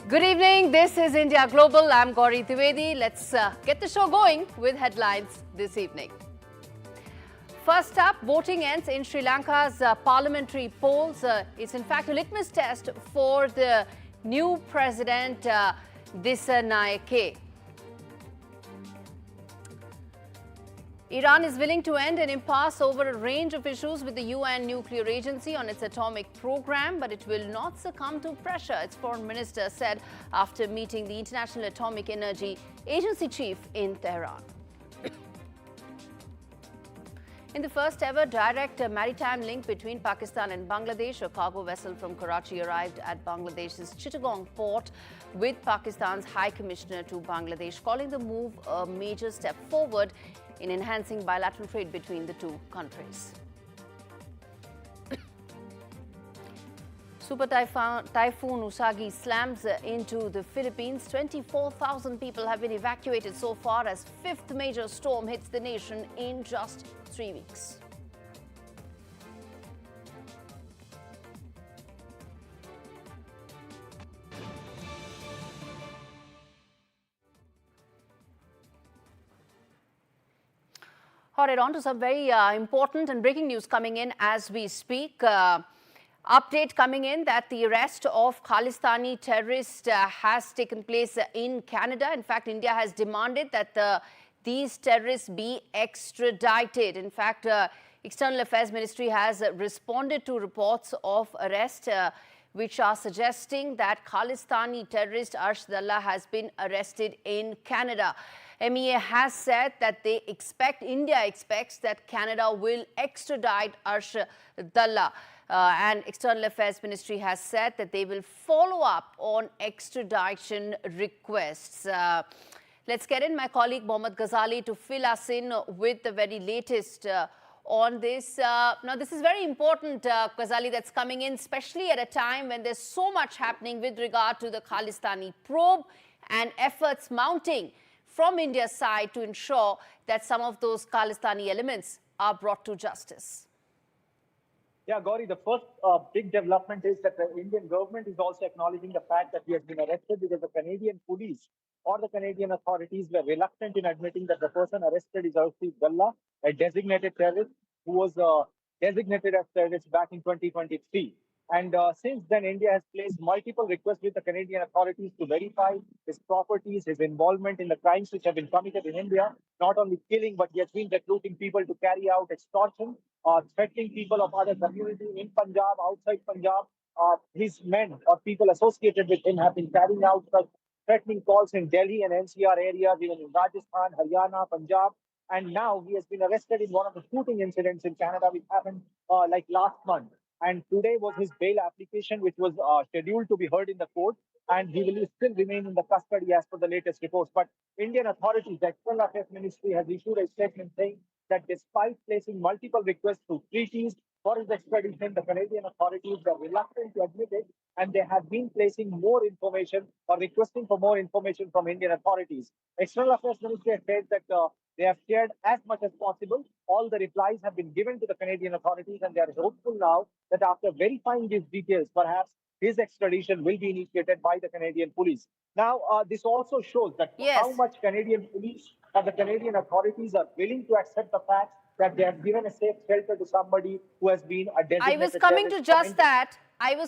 Good evening. This is India Global. I'm Gaurie Dwivedi. Let's get the show going with headlines this evening. First up, voting ends in Sri Lanka's parliamentary polls. It's in fact a litmus test for the new president, Dissanayake. Iran is willing to end an impasse over a range of issues with the UN nuclear agency on its atomic program, but it will not succumb to pressure, its foreign minister said after meeting the International Atomic Energy Agency chief in Tehran. In the first ever direct maritime link between Pakistan and Bangladesh, a cargo vessel from Karachi arrived at Bangladesh's Chittagong port with Pakistan's High Commissioner to Bangladesh, calling the move a major step forward in enhancing bilateral trade between the two countries. Super Typhoon Usagi slams into the Philippines. 24,000 people have been evacuated so far as fifth major storm hits the nation in just 3 weeks. All right, on to some very important and breaking news coming in as we speak. Update coming in that the arrest of Khalistani terrorist has taken place in Canada. In fact, India has demanded that these terrorists be extradited. In fact, External Affairs Ministry has responded to reports of arrest which are suggesting that Khalistani terrorist Arsh Dalla has been arrested in Canada. MEA has said that India expects that Canada will extradite Arsh Dalla. And External Affairs Ministry has said that they will follow up on extradition requests. Let's get in my colleague Mohammad Ghazali to fill us in with the very latest on this. Now, this is very important, Ghazali, that's coming in, especially at a time when there's so much happening with regard to the Khalistani probe and efforts mounting from India's side to ensure that some of those Khalistani elements are brought to justice. Yeah, Gaurie, the first big development is that the Indian government is also acknowledging the fact that he has been arrested because the Canadian police or the Canadian authorities were reluctant in admitting that the person arrested is Arsh Dalla, a designated terrorist who was designated as terrorist back in 2023. And since then, India has placed multiple requests with the Canadian authorities to verify his properties, his involvement in the crimes which have been committed in India, not only killing, but he has been recruiting people to carry out extortion, threatening people of other community in Punjab, outside Punjab. His men or people associated with him have been carrying out such threatening calls in Delhi and NCR areas, even in Rajasthan, Haryana, Punjab. And now he has been arrested in one of the shooting incidents in Canada, which happened like last month. And today was his bail application, which was scheduled to be heard in the court. And he will still remain in the custody as per the latest reports. But Indian authorities, the External Affairs Ministry, has issued a statement saying that despite placing multiple requests to treaties for his extradition, the Canadian authorities were reluctant to admit it, and they have been placing more information or requesting for more information from Indian authorities. External Affairs Ministry has said that they have shared as much as possible. All the replies have been given to the Canadian authorities, and they are hopeful now that after verifying these details, perhaps his extradition will be initiated by the Canadian police. Now, this also shows that how much Canadian police and the Canadian authorities are willing to accept the fact that they have given a safe shelter to somebody who has been a designated I was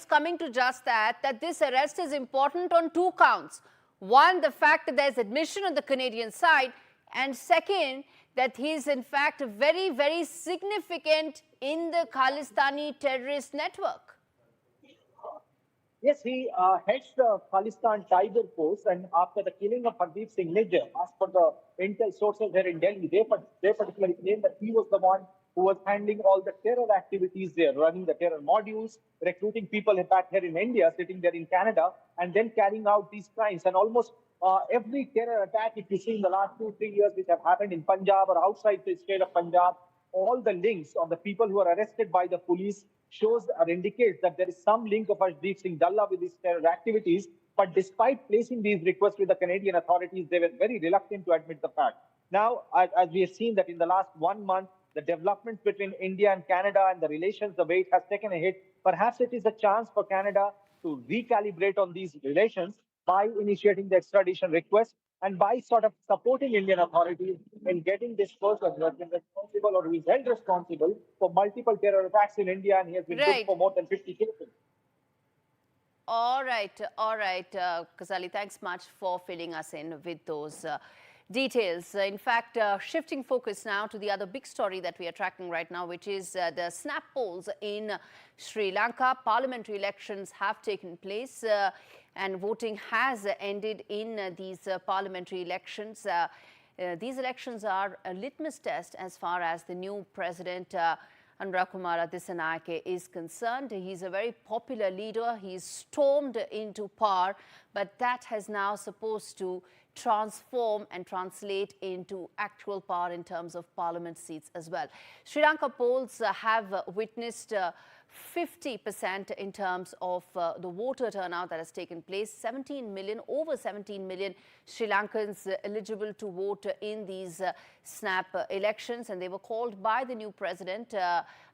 coming to just that, that this arrest is important on two counts. One, the fact that there's admission on the Canadian side, and second, that he is in fact very, very significant in the Khalistani terrorist network. Yes, he heads the Khalistan Tiger Force, and after the killing of Hardeep Singh Nijjar, as per the intel sources here in Delhi, they particularly claim that he was the one who was handling all the terror activities there, running the terror modules, recruiting people back here in India, sitting there in Canada, and then carrying out these crimes. And almost every terror attack, if you see in the last 2-3 years, which have happened in Punjab or outside the state of Punjab, all the links of the people who are arrested by the police shows or indicates that there is some link of Arsh Singh Dalla with these terror activities. But despite placing these requests with the Canadian authorities, they were very reluctant to admit the fact. Now, as we have seen that in the last 1 month, the developments between India and Canada and the relations, the way it has taken a hit, perhaps it is a chance for Canada to recalibrate on these relations. by initiating the extradition request and by sort of supporting Indian authorities in getting this person who has been responsible or who is held responsible for multiple terror attacks in India, and he has been booked Right. for more than 50 cases. All right, Kazali, thanks much for filling us in with those details. In fact, shifting focus now to the other big story that we are tracking right now, which is the snap polls in Sri Lanka. Parliamentary elections have taken place and voting has ended in these parliamentary elections. These elections are a litmus test as far as the new president Anurakumara Dissanayake is concerned. He's a very popular leader. He's stormed into power, but that has now supposed to transform and translate into actual power in terms of parliament seats as well. Sri Lanka polls have witnessed 50% in terms of the voter turnout that has taken place. 17 million, over 17 million Sri Lankans eligible to vote in these snap elections, and they were called by the new president,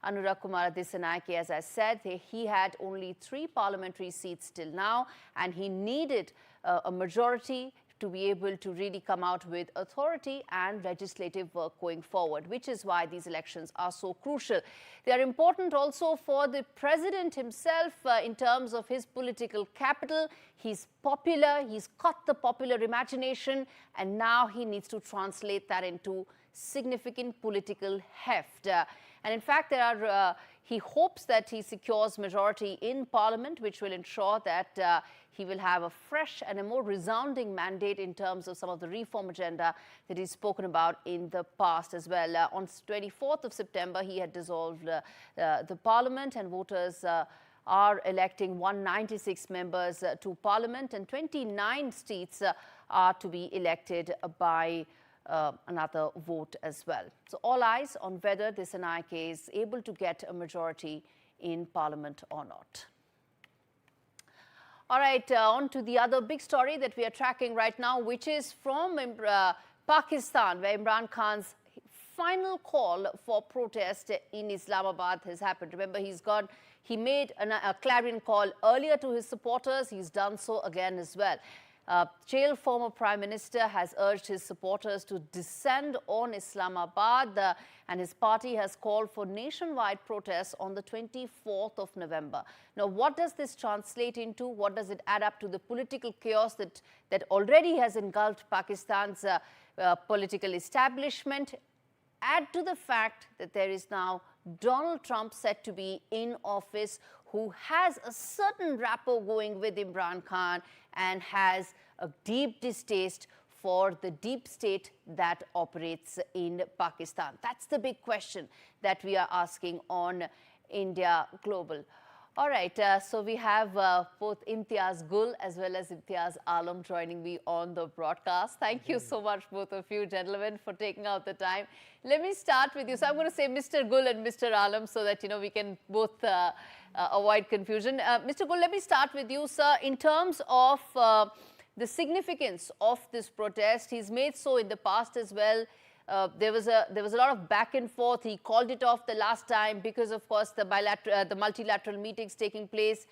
Anurakumara Dissanayake. As I said, he had only 3 parliamentary seats till now, and he needed a majority to be able to really come out with authority and legislative work going forward, which is why these elections are so crucial. They are important also for the president himself in terms of his political capital. He's popular, he's caught the popular imagination, and now he needs to translate that into significant political heft. And in fact, he hopes that he secures majority in parliament, which will ensure that he will have a fresh and a more resounding mandate in terms of some of the reform agenda that he's spoken about in the past as well. On 24th of September, he had dissolved the parliament, and voters are electing 196 members to parliament, and 29 seats are to be elected by another vote as well. So all eyes on whether Dissanayake is able to get a majority in parliament or not. All right, on to the other big story that we are tracking right now, which is from Pakistan, where Imran Khan's final call for protest in Islamabad has happened. Remember, he made a clarion call earlier to his supporters. He's done so again as well. Jailed former Prime Minister has urged his supporters to descend on Islamabad, and his party has called for nationwide protests on the 24th of November. Now, what does this translate into? What does it add up to the political chaos that already has engulfed Pakistan's political establishment? Add to the fact that there is now Donald Trump set to be in office, who has a certain rapport going with Imran Khan and has a deep distaste for the deep state that operates in Pakistan. That's the big question that we are asking on India Global. All right, so we have both Imtiaz Gul as well as Imtiaz Alam joining me on the broadcast. Thank you so much, both of you gentlemen, for taking out the time. Let me start with you. So I'm going to say Mr. Gul and Mr. Alam so that, we can both avoid confusion. Mr. Gul, let me start with you, sir. In terms of the significance of this protest, he's made so in the past as well. There was a lot of back and forth. He called it off the last time because, of course, the multilateral meetings taking place.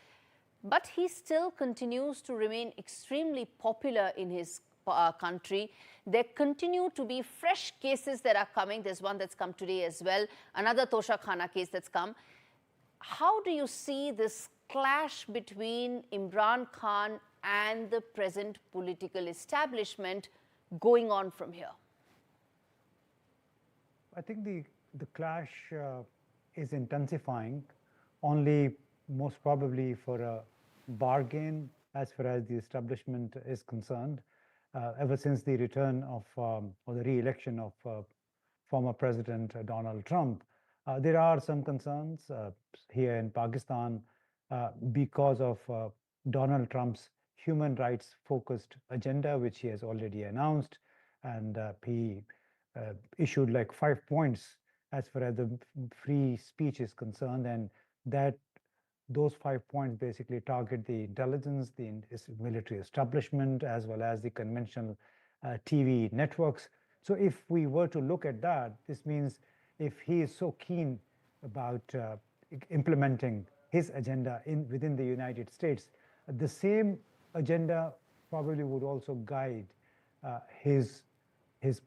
But he still continues to remain extremely popular in his country. There continue to be fresh cases that are coming. There's one that's come today as well, another Tosha Khana case that's come. How do you see this clash between Imran Khan and the present political establishment going on from here? I think the clash is intensifying, only most probably for a bargain as far as the establishment is concerned. Ever since the return of or the re-election of former President Donald Trump, there are some concerns here in Pakistan because of Donald Trump's human rights focused agenda, which he has already announced, and he issued like 5 points as far as the free speech is concerned, and those 5 points basically target the intelligence, the military establishment, as well as the conventional TV networks. So if we were to look at that, this means if he is so keen about implementing his agenda within the United States, the same agenda probably would also guide his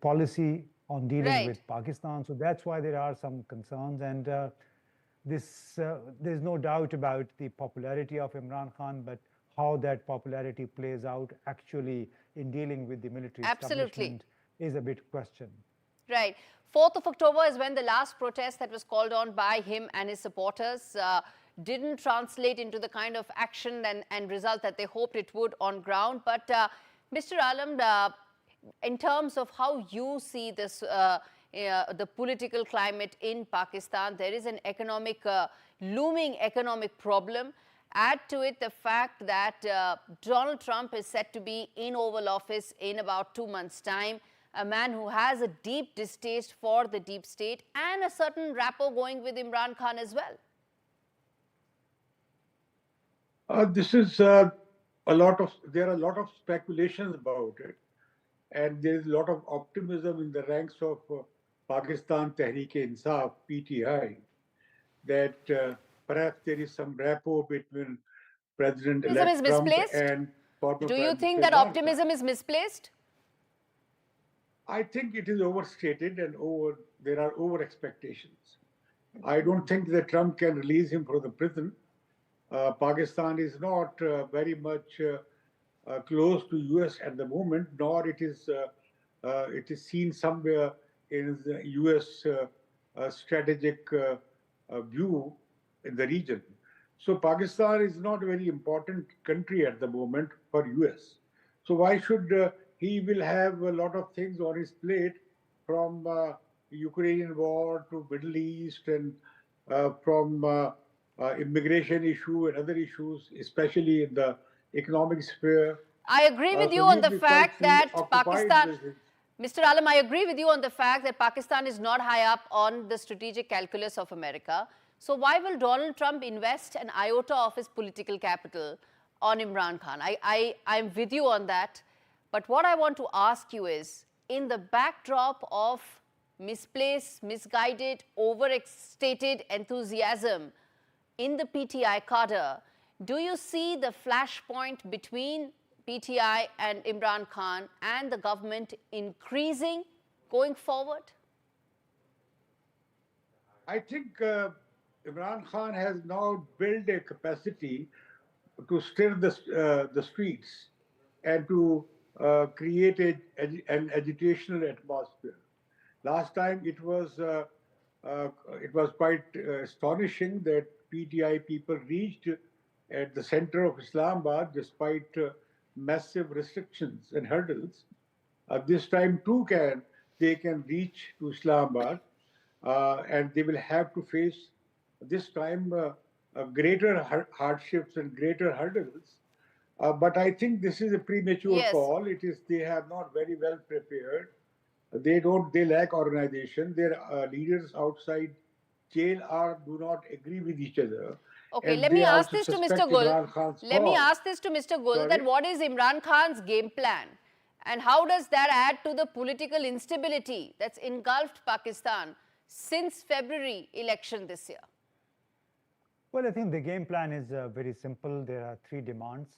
policy on dealing with Pakistan. So that's why there are some concerns. And there's no doubt about the popularity of Imran Khan, but how that popularity plays out actually in dealing with the military establishment is a bit questioned. Right. 4th of October is when the last protest that was called on by him and his supporters didn't translate into the kind of action and result that they hoped it would on ground. But Mr. Alam, in terms of how you see this, the political climate in Pakistan, there is an looming economic problem. Add to it the fact that Donald Trump is set to be in Oval Office in about 2 months' time, a man who has a deep distaste for the deep state and a certain rapport going with Imran Khan as well. This is there are a lot of speculations about it, and there is a lot of optimism in the ranks of Pakistan Tehreek-e-Insaf, PTI, that perhaps there is some rapport between President-elect Trump and former Do you think that optimism is misplaced? I think it is overstated and there are over expectations. I don't think that Trump can release him from the prison. Pakistan is not very much close to US at the moment, nor it is seen somewhere in the US strategic view in the region. So Pakistan is not a very important country at the moment for US. So why should he will have a lot of things on his plate, from Ukrainian war to Middle East, and from immigration issue and other issues, especially in the economic sphere. I agree with you on the fact that Pakistan, Mr. Alam, I agree with you on the fact that Pakistan is not high up on the strategic calculus of America. So why will Donald Trump invest an iota of his political capital on Imran Khan? I'm with you on that. But what I want to ask you is, in the backdrop of misplaced, misguided, overstated enthusiasm in the PTI cadre, do you see the flashpoint between PTI and Imran Khan and the government increasing going forward? I think Imran Khan has now built a capacity to stir the streets and to create an agitational atmosphere. Last time it was quite astonishing that PTI people reached at the center of Islamabad despite massive restrictions and hurdles. This time too they can reach to Islamabad, and they will have to face this time greater hardships and greater hurdles. But I think this is a premature call. They have not very well prepared. They lack organization. Their leaders outside jail do not agree with each other. Okay, let me ask this to Mr. Gul. Let me ask this to Mr. Gul, that what is Imran Khan's game plan? And how does that add to the political instability that's engulfed Pakistan since February election this year? Well, I think the game plan is very simple. There are 3 demands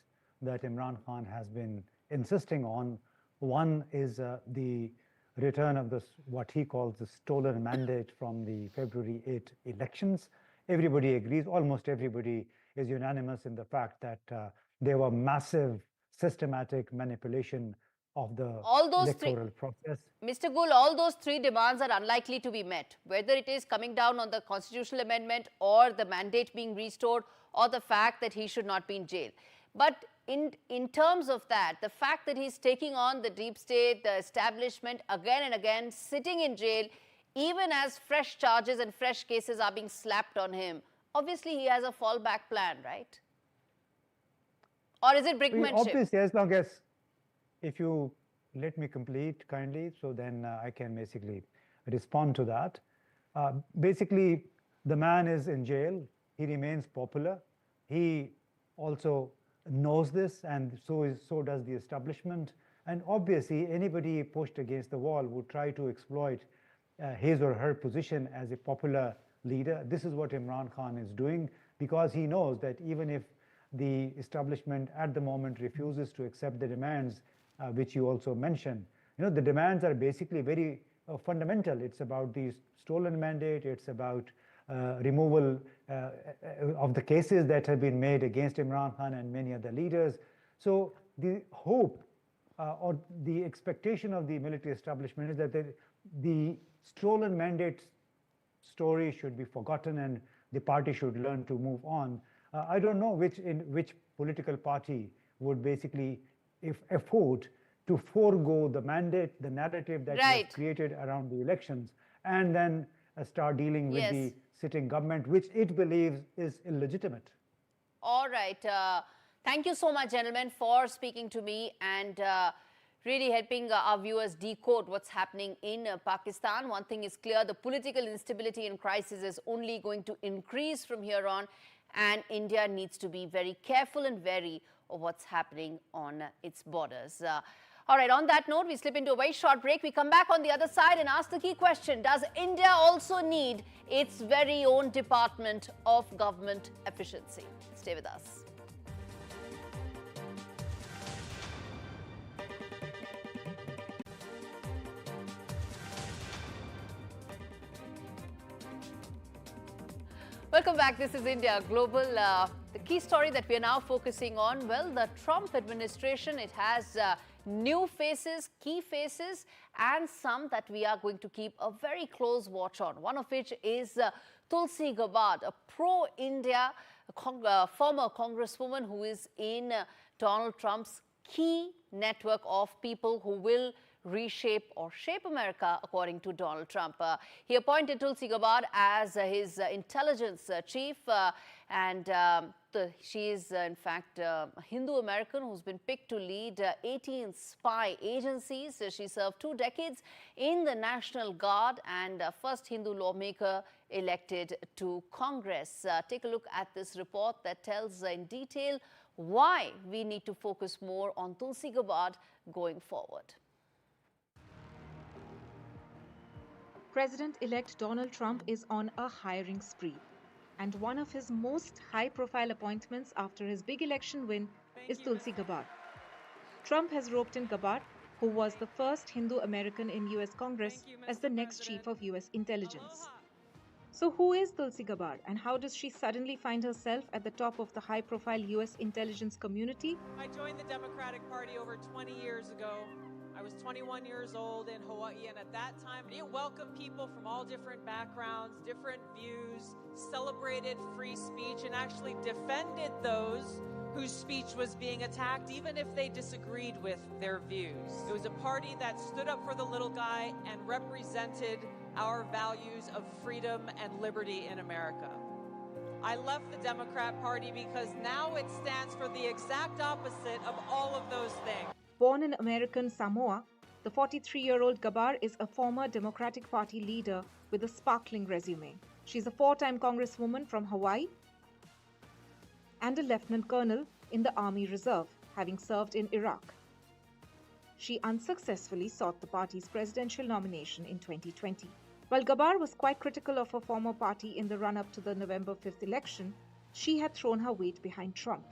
that Imran Khan has been insisting on. One is the return of what he calls the stolen mandate from the February 8 elections. Everybody agrees, almost everybody is unanimous in the fact that there were massive systematic manipulation of the electoral process. Mr. Gul, all those 3 demands are unlikely to be met, whether it is coming down on the constitutional amendment or the mandate being restored or the fact that he should not be in jail. But in terms of that, the fact that he's taking on the deep state, the establishment again and again, sitting in jail, even as fresh charges and fresh cases are being slapped on him, obviously he has a fallback plan, right? Or is it brinkmanship? Obviously, as long as, if you let me complete kindly, so then I can basically respond to that. Basically, the man is in jail. He remains popular. He also knows this, and so does the establishment. And obviously, anybody pushed against the wall would try to exploit his or her position as a popular leader. This is what Imran Khan is doing, because he knows that even if the establishment at the moment refuses to accept the demands, which you also mentioned. The demands are basically very fundamental. It's about the stolen mandate. It's about removal of the cases that have been made against Imran Khan and many other leaders. So the hope or the expectation of the military establishment is that the stolen mandate story should be forgotten and the party should learn to move on. I don't know which political party would basically afford to forego the mandate, the narrative that was created around the elections, and then start dealing with the sitting government, which it believes is illegitimate. All right. Thank you so much, gentlemen, for speaking to me and really helping our viewers decode what's happening in Pakistan. One thing is clear, the political instability and crisis is only going to increase from here on, and India needs to be very careful and wary of what's happening on its borders. All right, on that note, we slip into a very short break. We come back on the other side and ask the key question: does India also need its very own Department of Government Efficiency? Stay with us. Welcome back. This is India Global. The key story that we are now focusing on, well, the Trump administration, it has new faces, key faces, and some that we are going to keep a very close watch on. One of which is Tulsi Gabbard, a pro-India former congresswoman who is in Donald Trump's key network of people who will reshape or shape America, according to Donald Trump. He appointed Tulsi Gabbard as his intelligence chief, and she is, in fact, a Hindu-American who's been picked to lead 18 spy agencies. She served 2 decades in the National Guard and first Hindu lawmaker elected to Congress. Take a look at this report that tells in detail why we need to focus more on Tulsi Gabbard going forward. President-elect Donald Trump is on a hiring spree, and one of his most high-profile appointments after his big election win is Tulsi Gabbard. Trump has roped in Gabbard, who was the first Hindu-American in US Congress, as the next chief of US intelligence. So who is Tulsi Gabbard, and how does she suddenly find herself at the top of the high-profile US intelligence community? I joined the Democratic Party over 20 years ago. I was 21 years old in Hawaii, and at that time, it welcomed people from all different backgrounds, different views, celebrated free speech, and actually defended those whose speech was being attacked, even if they disagreed with their views. It was a party that stood up for the little guy and represented our values of freedom and liberty in America. I left the Democrat Party because now it stands for the exact opposite of all of those things. Born in American Samoa, the 43-year-old Gabbard is a former Democratic Party leader with a sparkling resume. She's a 4-time congresswoman from Hawaii and a lieutenant colonel in the Army Reserve, having served in Iraq. She unsuccessfully sought the party's presidential nomination in 2020. While Gabbard was quite critical of her former party in the run-up to the November 5th election, she had thrown her weight behind Trump.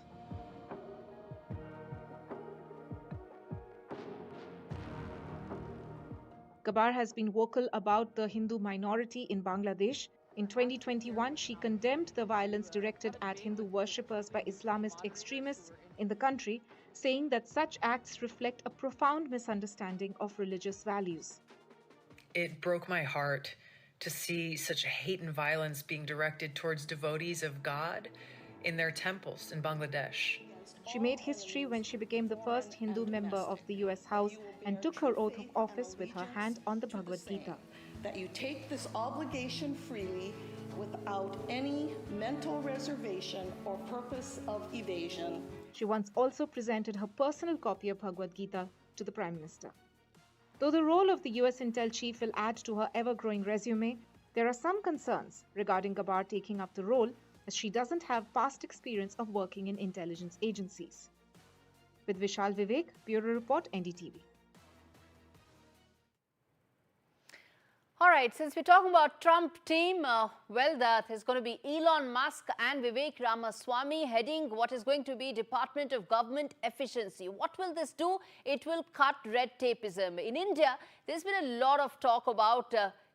Gabbard has been vocal about the Hindu minority in Bangladesh. In 2021, she condemned the violence directed at Hindu worshippers by Islamist extremists in the country, saying that such acts reflect a profound misunderstanding of religious values. It broke my heart to see such hate and violence being directed towards devotees of God in their temples in Bangladesh. She made history when she became the first Hindu member of the US House and took her oath of office with her hand on the Bhagavad Gita. That you take this obligation freely without any mental reservation or purpose of evasion. She once also presented her personal copy of Bhagavad Gita to the Prime Minister. Though the role of the US Intel Chief will add to her ever-growing resume, there are some concerns regarding Gabbard taking up the role, as she doesn't have past experience of working in intelligence agencies. With Vishal Vivek, Bureau Report, NDTV. All right, since we're talking about Trump team, there's going to be Elon Musk and Vivek Ramaswamy heading what is going to be Department of Government Efficiency. What will this do? It will cut red tapeism. In India, there's been a lot of talk about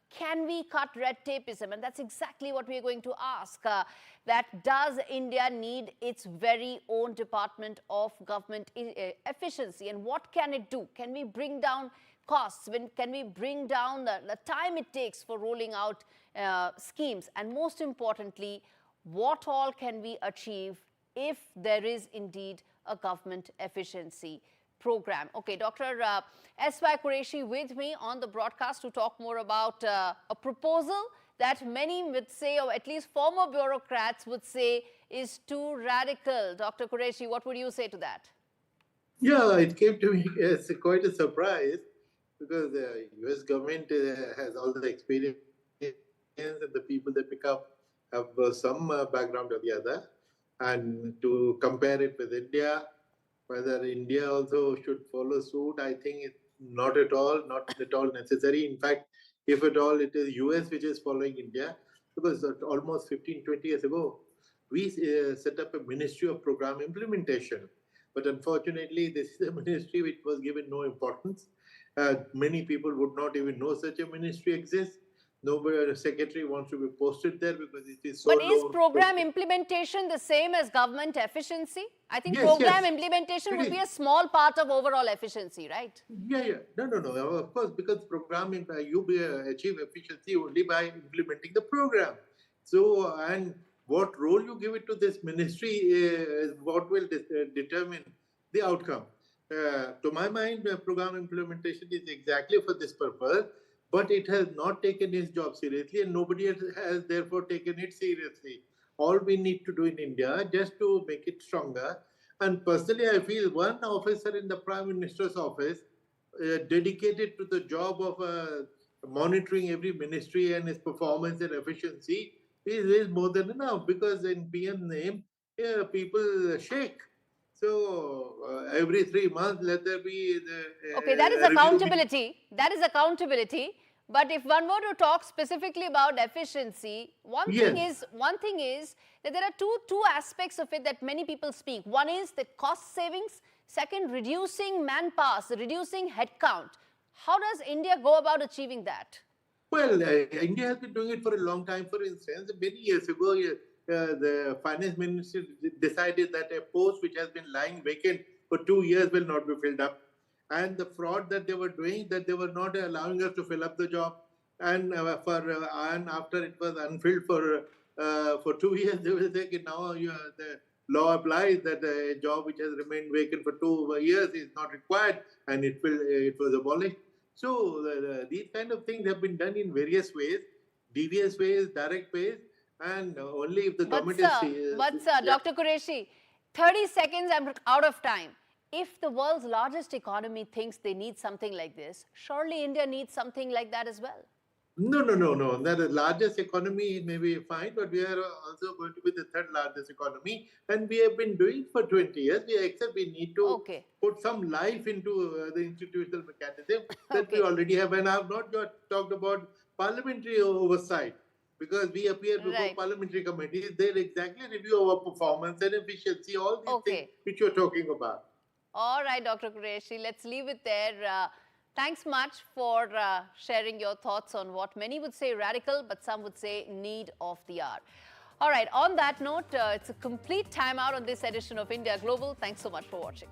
can we cut red tapeism? And that's exactly what we're going to ask. That does India need its very own Department of Government Efficiency? And what can it do? Can we bring down costs? Can we bring down the time it takes for rolling out schemes? And most importantly, what all can we achieve if there is indeed a government efficiency program? Okay, Dr. S.Y. Qureshi with me on the broadcast to talk more about a proposal that many would say, or at least former bureaucrats would say, is too radical. Dr. Qureshi, what would you say to that? Yeah, it came to me as quite a surprise, because the US government has all the experience, and the people they pick up have some background or the other. And to compare it with India, whether India also should follow suit, I think it's not at all necessary. In fact, if at all, it is US which is following India, because almost 15, 20 years ago, we set up a Ministry of Program Implementation. But unfortunately, this is a ministry which was given no importance. Many people would not even know such a ministry exists. Nobody, secretary wants to be posted there because it is so But is low. program implementation the same as government efficiency? I think program implementation would be a small part of overall efficiency, right? Yeah. No. Of course, because programming, you achieve efficiency only by implementing the program. So, and what role you give it to this ministry is what will determine the outcome. To my mind, program implementation is exactly for this purpose, but it has not taken its job seriously, and nobody has therefore taken it seriously. All we need to do in India just to make it stronger. And personally, I feel one officer in the Prime Minister's office dedicated to the job of monitoring every ministry and its performance and efficiency is more than enough, because in PM name, people shake. So every 3 months, let there be the okay, that is accountability. That is accountability. But if one were to talk specifically about efficiency, one thing is that there are two aspects of it that many people speak. One is the cost savings. Second, reducing manpower, reducing headcount. How does India go about achieving that? Well, India has been doing it for a long time. For instance, many years ago, the finance minister decided that a post which has been lying vacant for 2 years will not be filled up. And the fraud that they were doing, that they were not allowing us to fill up the job. And after it was unfilled for 2 years, they will say, now the law applies that a job which has remained vacant for 2 years is not required, and it was abolished. So these kind of things have been done in various ways, devious ways, direct ways, and only if the government is... But sir, Dr. Qureshi, 30 seconds, I'm out of time. If the world's largest economy thinks they need something like this, surely India needs something like that as well. No. The largest economy may be fine, but we are also going to be the third largest economy, and we have been doing for 20 years. Except we need to put some life into the institutional mechanism that we already have. And I have not talked about parliamentary oversight, because we appear before parliamentary committees. They exactly review our performance and efficiency, all these things which you're talking about. All right, Dr. Qureshi, let's leave it there. Thanks much for sharing your thoughts on what many would say radical, but some would say need of the hour. All right, on that note, it's a complete timeout on this edition of India Global. Thanks so much for watching.